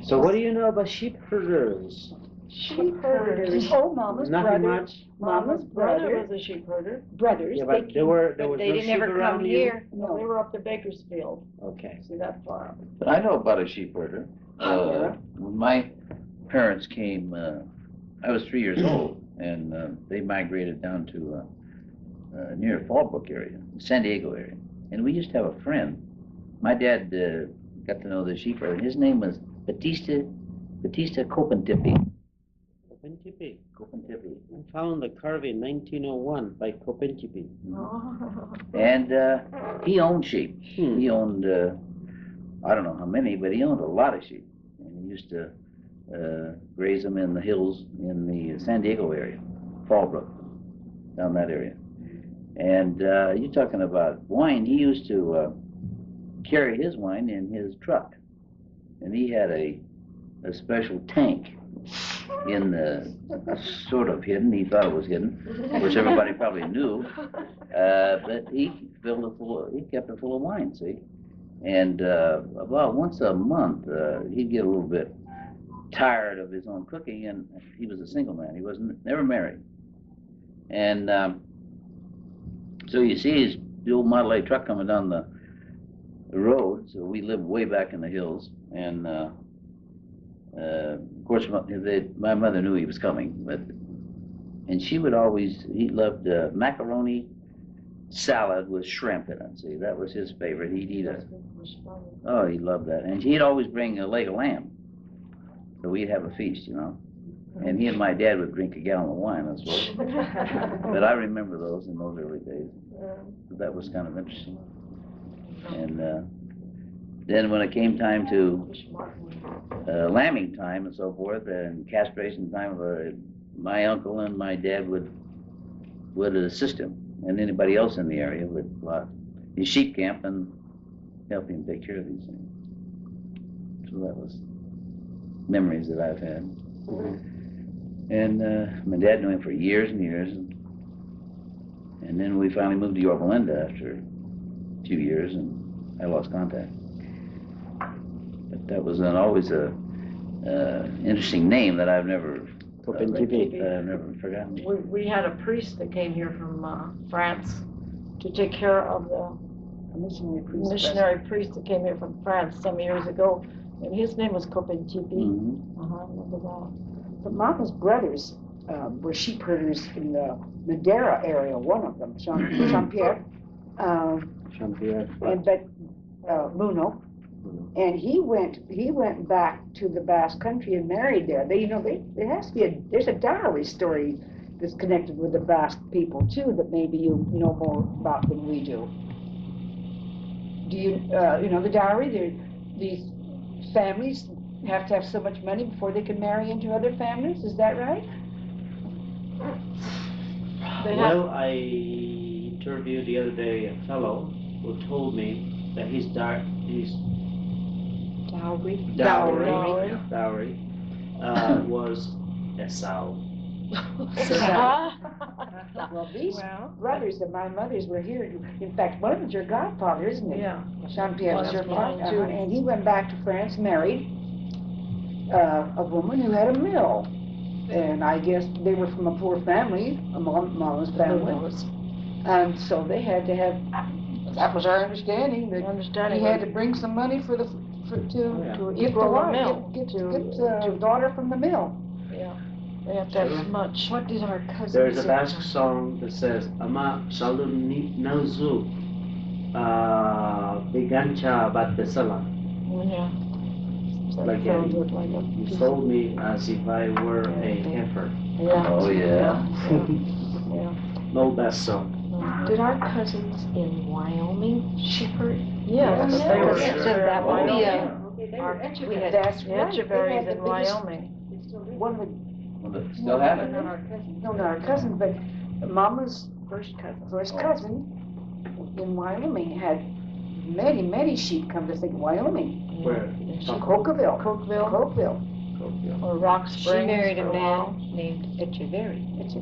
So what do you know about sheep herders? Sheep herders. Oh, Mama's Nothing brother. much. Mama's brother was a sheep herder. Brothers. Yeah, but there was no They never sheep come around you? here. No. They were up to Bakersfield. Okay. See that far up. But I know about a sheep herder. When my parents came, I was 3 years old, and they migrated down to near Fallbrook area, San Diego area. And we used to have a friend. My dad got to know the sheep herder. His name was Batista Copentipi. Copentipi. Copentipi. I found the carving 1901 by Copentipi. And he owned sheep. He owned, I don't know how many, but he owned a lot of sheep. And he used to graze them in the hills in the San Diego area, Fallbrook, down that area. And you're talking about wine. He used to carry his wine in his truck. And he had a special tank in the, sort of hidden, he thought it was hidden, which everybody probably knew, but he kept it full of wine, see? And about once a month, he'd get a little bit tired of his own cooking, and he was a single man, he wasn't, never married. And so you see the old Model A truck coming down the road, so we lived way back in the hills, and of course, my mother knew he was coming, and she would always, he loved macaroni salad with shrimp in it. See, that was his favorite. He'd eat oh, he loved that. And he'd always bring a leg of lamb. So we'd have a feast, you know. And he and my dad would drink a gallon of wine, that's what. But I remember those in those early days. So that was kind of interesting. And then when it came time to lambing time and so forth, and castration time, my uncle and my dad would assist him, and anybody else in the area would in sheep camp and help him take care of these things. So that was memories that I've had. And my dad knew him for years and years, and then we finally moved to Yorba Linda after a few years, and I lost contact. But that was always a interesting name that I've never forgotten. We had a priest that came here from France to take care of the missionary priest that came here from France some years ago, and his name was Copentipi. But Mama's brothers were sheep herders in the Madeira area, one of them, Jean-Pierre. And Muno. And he went back to the Basque Country and married there. There has to be there's a dowry story that's connected with the Basque people too that maybe you know more about than we do. Do you know the dowry? These families have to have so much money before they can marry into other families. Is that right? Well, I interviewed the other day a fellow who told me that his dowry was a sow. Well, these brothers of my mother's were here. In fact, one of them's your godfather, isn't he? Yeah. Jean-Pierre was your father. And he went back to France, married a woman who had a mill. And I guess they were from a poor family, a Mama's family. And so they had to have, that was our understanding, that he had to bring some money to get the daughter from the mill. Yeah, they have to have as much. What did our cousins There's a Basque song that says, Ama shalom nauzu begancha bat besala. Yeah. Like you sold me as if I were a heifer. Yeah. Oh, yeah. No best song. Did our cousins in Wyoming sheep herd? Yes, they were that Wyoming. We had Echeverries in Wyoming. One of Still have it? not our cousin, but Mama's first cousin in Wyoming had many sheep, come to think of Wyoming. Where? Cokeville. Or Rock She Springs. married a man named Echeverry. So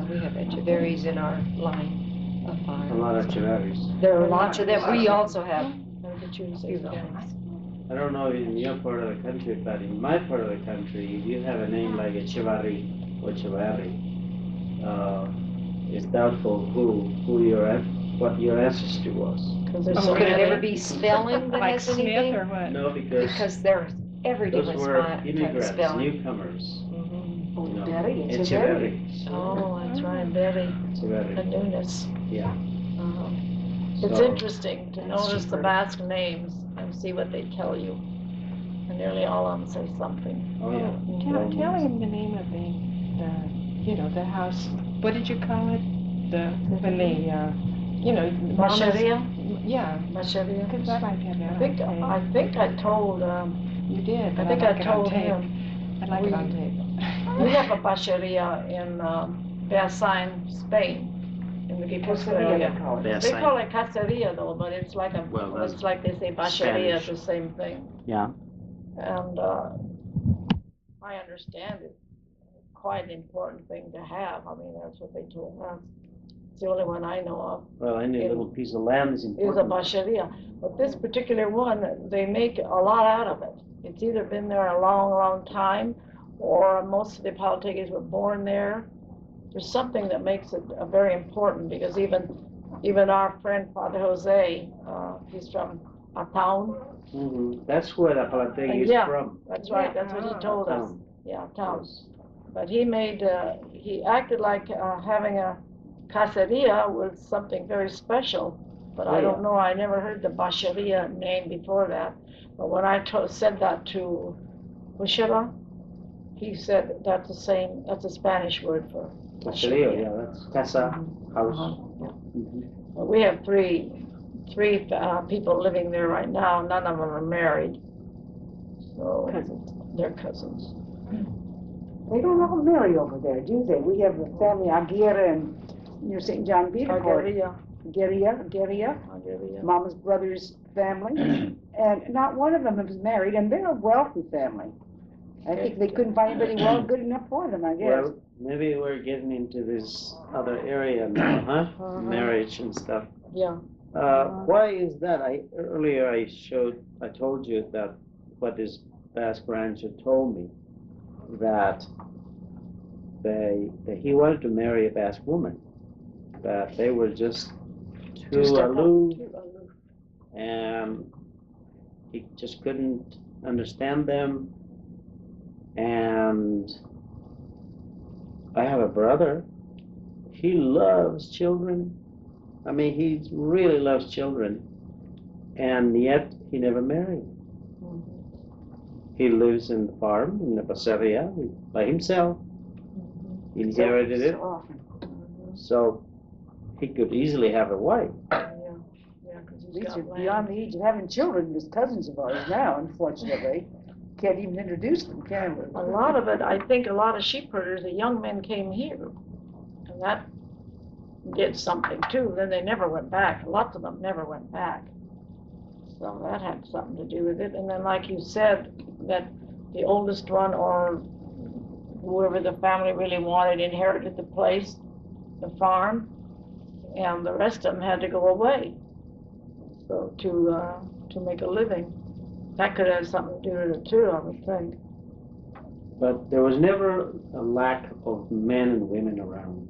we have Echeverries in our line of A fire. lot of Echeverries. There are lots of them. We also have. They're the two Few families. I don't know in your part of the country, but in my part of the country, if you have a name like Echevarri or Echevarri, it's doubtful what your ancestry was. Because there's Oh, so could it many. ever be spelling that Like has Smith anything? or what? No, because Because there's every those different were spot, immigrants, spelling. newcomers. Mhm. Oh, You know, Betty, it's a Echevarri. Oh, that's right, Betty, a Echevarri. newness. Yeah. Uh-huh. It's So- interesting to notice the Basque names and see what they tell you. And nearly all of them say something. Oh, yeah. Tell him the name of the house, what did you call it? When they, Mama's- Macheria? Yeah, Macheria? because I like to have that I think, on tape. I think I told, You did, I but think I'd I like it on told tape. him, I'd like it on we- tape. we have a bacheria in Beasain, Spain, in the Guipuzcoa area. They call it caceria though, but it's like Well, that's it's like they say bacheria, it's Spanish. the same thing. Yeah. And I understand it's quite an important thing to have. I mean, that's what they told us. It's the only one I know of. Well, any little piece of land is Is a important. bacheria. But this particular one, they make a lot out of it. It's either been there a long, long time, or most of the Apalateguis were born there. There's something that makes it very important, because even our friend Father Jose, he's from a town. That's where Apalategui is Yeah. from. That's right, that's what he told us. Town. Yeah, town. But he acted like having a caceria was something very special. But Oh, I yeah. don't know, I never heard the bacheria name before that. But when I said that to Hushela, he said that's a Spanish word for Caserío, yeah, that's casa, house. Uh-huh. Mhm. But we have three people living there right now. None of them are married. So they're cousins. They don't all marry over there, do they? We have the family Aguirre and near St. John Beaverport. Aguirre, Mama's brother's family. And not one of them is married, and they're a wealthy family. I think they couldn't find anybody good enough for them, I guess. Well, maybe we're getting into this other area now, huh? Uh-huh. Marriage and stuff. Yeah. Why is that? Earlier I told you that what this Basque rancher told me, that he wanted to marry a Basque woman, but they were just too aloof, and he just couldn't understand them. And I have a brother. He loves children. I mean, he really loves children, and yet he never married. He lives in the farm in the Paseria by himself. He inherited it, so he could easily have a wife. These are beyond the age of having children, as cousins of ours now, unfortunately. Can't even introduce them, can we? A lot of it, I think a lot of sheep herders, the young men came here, and that did something too. Then they never went back. Lots of them never went back. So that had something to do with it. And then, like you said, that the oldest one or whoever the family really wanted inherited the place, the farm, and the rest of them had to go away. So to make a living. That could have something to do with it too, I would think. But there was never a lack of men and women around.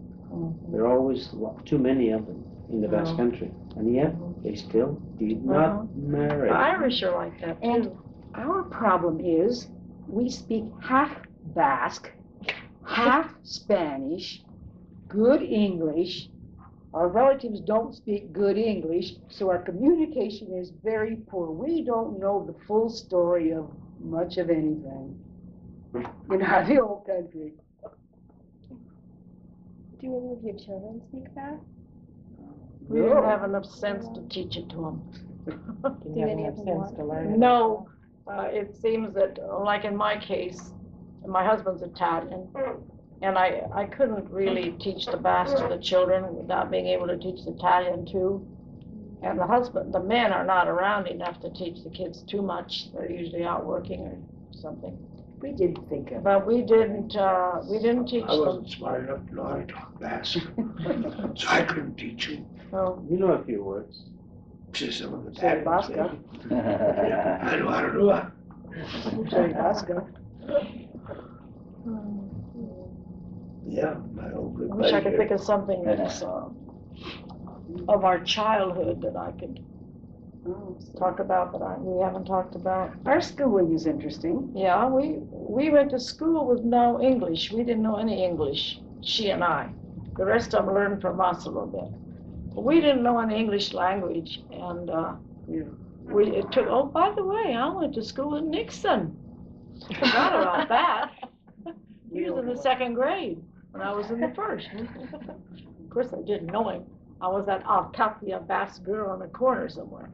There are always too many of them in the Basque country, and yet they still did not marry. Irish are like that too. And our problem is we speak half Basque, half Spanish, good English. Our relatives don't speak good English, so our communication is very poor. We don't know the full story of much of anything in the old country. Do any of your children speak Basque? We didn't have enough sense to teach it to them. Do any of them want to learn? No, it seems that, like in my case, my husband's Italian, and I couldn't really teach the Basque to the children without being able to teach the Italian too. And the men are not around enough to teach the kids too much. They're usually out working or something. We didn't think of it. But we didn't teach I them. wasn't smart enough to know how to talk Basque, so I couldn't teach you. So, You know a few words. Some of the Cherry bad ones, Bosco. maybe. I don't know. Cherry Bosco. Yeah, my old good I wish I buddy could here. think of something that's of our childhood that I could talk about, but we haven't talked about. Our schooling is interesting. Yeah, we went to school with no English. We didn't know any English, she and I. The rest of them learned from us a little bit. But we didn't know any English language, and it took. Oh, by the way, I went to school in Nixon. Forgot about that. He was in the second grade, and I was in the first. Of course, I didn't know him. I was at Alcapia Bass Girl on the corner somewhere.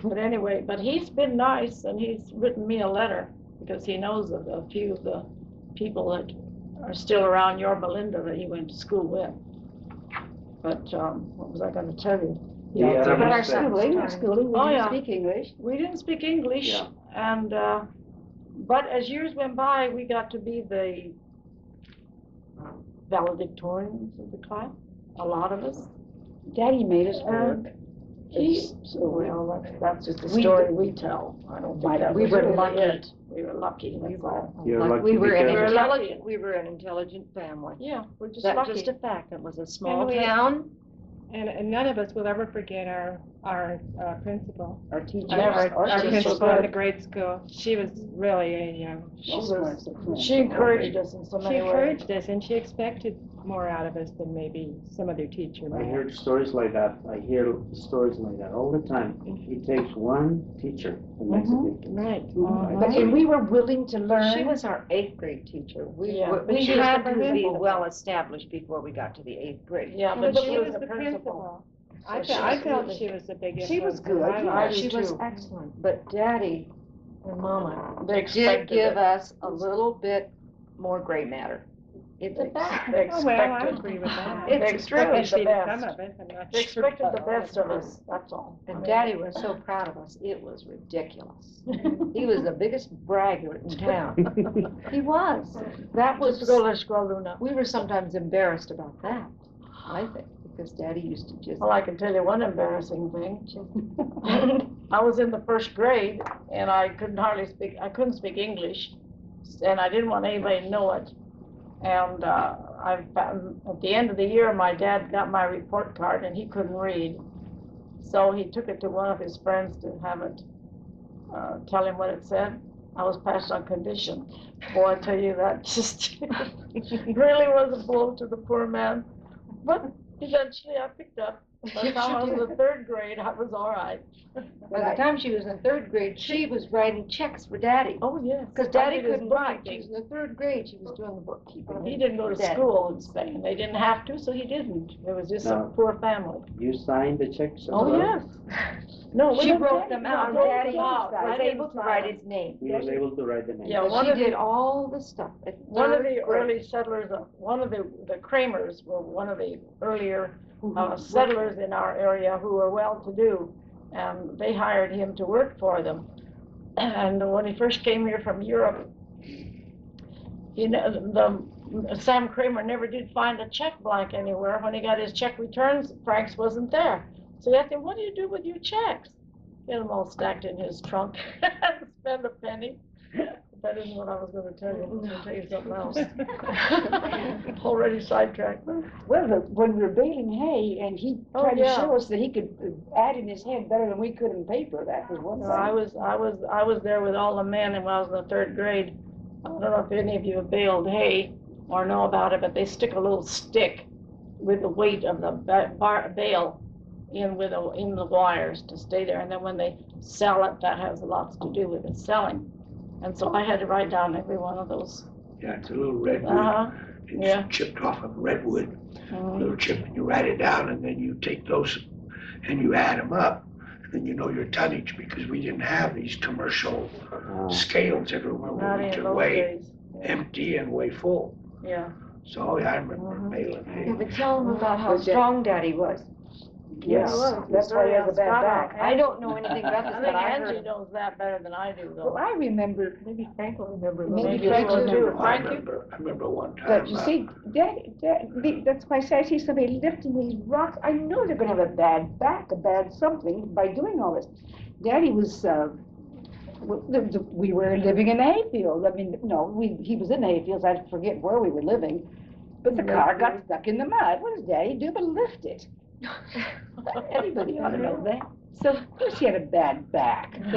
But anyway, but he's been nice, and he's written me a letter because he knows of a few of the people that are still around Yorba Linda that he went to school with. But what was I going to tell you? Yeah, But our schooling, schooling, we Oh, didn't yeah. speak English. We didn't speak English, Yeah. and but as years went by, we got to be the valedictorians of the class. A lot of us. Daddy made us work. Well, that's just a We story we tell. I don't think that We was were really lucky. it. We were lucky. That's all. You're Like, lucky we were an because- intelligent, we were an intelligent family. Yeah, we're just That's lucky. just a fact. It was a small we- town. And none of us will ever forget our principal. Our teacher. Never. Our She was principal so in good. the grade school. She was really She encouraged us in so she many ways. encouraged us and she expected more out of us than maybe some other teacher I might. heard stories like that. I hear stories like that all the time. It takes one teacher that makes a difference. Right. But and we were willing to learn. She was our 8th grade teacher. Yeah, but We she was had the to be principal. well established before we got to the 8th grade. Yeah, But but she was the principal. principal. So I she felt, I was felt really- she was a big influence. She was in good, my yeah, life. She was too. excellent, but Daddy And Mama, they did expected give it. us a little bit more gray matter. It They did. Oh, well, I expected. agree with that. They It's expected Especially the some best. of us, I'm not They sure. expected the best of us, that's all. And Daddy was so proud of us, it was ridiculous. He was the biggest braggart in town. He was. That was, we were sometimes embarrassed about that, I think, because Daddy used to just. Well, I can tell you one embarrassing thing. I was in the first grade and I couldn't speak English, and I didn't want anybody to know it. And I found, at the end of the year, my dad got my report card and he couldn't read. So he took it to one of his friends to have it, tell him what it said. I was passed on condition. Boy, I tell you, that just really was a blow to the poor man. But eventually I picked up. By the time I was in the 3rd grade, I was all right. By the time she was in 3rd grade, she was writing checks for Daddy. Oh, yes. Because I Daddy did his couldn't write. She bookkeeping. was in the 3rd grade, she was doing the bookkeeping. He didn't go to Daddy. school in Spain. They didn't have to, so he didn't. It was just a No. poor family. You signed the checks? as Oh, well? yes. No, we She didn't wrote take- them no, out, I and wrote Daddy them out. I was didn't able to sign write them. his name. He was able to write the name. Yeah, But one she of the- did all the stuff at One of 3rd the grade. early settlers, one of the Kramers were one of the earlier settlers in our area who were well-to-do, and they hired him to work for them. And when he first came here from Europe, you know, Sam Kramer never did find a check blank anywhere. When he got his check returns, Frank's wasn't there. So he asked him, "What do you do with your checks?" He had them all stacked in his trunk. Hadn't spent a penny. That isn't what I was going to tell you. I was going to tell you something else. Already sidetracked. Well, when we were baling hay, and he Oh, tried yeah. to show us that he could add in his head better than we could in paper. That was one No, thing. I was there with all the men when I was in the 3rd grade. I don't know if any of you have baled hay or know about it, but they stick a little stick with the weight of the bale in the wires to stay there, and then when they sell it, that has lots to do with it selling. And so I had to write down every one of those. Yeah, it's a little redwood. It's yeah. chipped off of redwood, Mhm. little chip, and you write it down, and then you take those and you add them up, and then you know your tonnage, because we didn't have these commercial scales everywhere. Not We in to those weigh days. empty and weigh full. Yeah. So yeah, I remember Mhm. baling hay. Yeah, but tell him about how Was that- strong Daddy was. Yes. That's why he has a bad back. I don't know anything about this, I but think I Angie heard. knows that better than I do, Well, though. I remember, Maybe Frank will remember. Maybe Frank Frank will will too. too. I Frank, you? remember one time. but you see, that's why I say I see somebody lifting these rocks. I know they're gonna have a bad back, a bad something by doing all this. Daddy was, we were living in hayfields. I mean, no, he was in hayfields. I forget where we were living. But the car got stuck in the mud. What does Daddy do but lift it? Anybody ought to know that. So of course he had a bad back.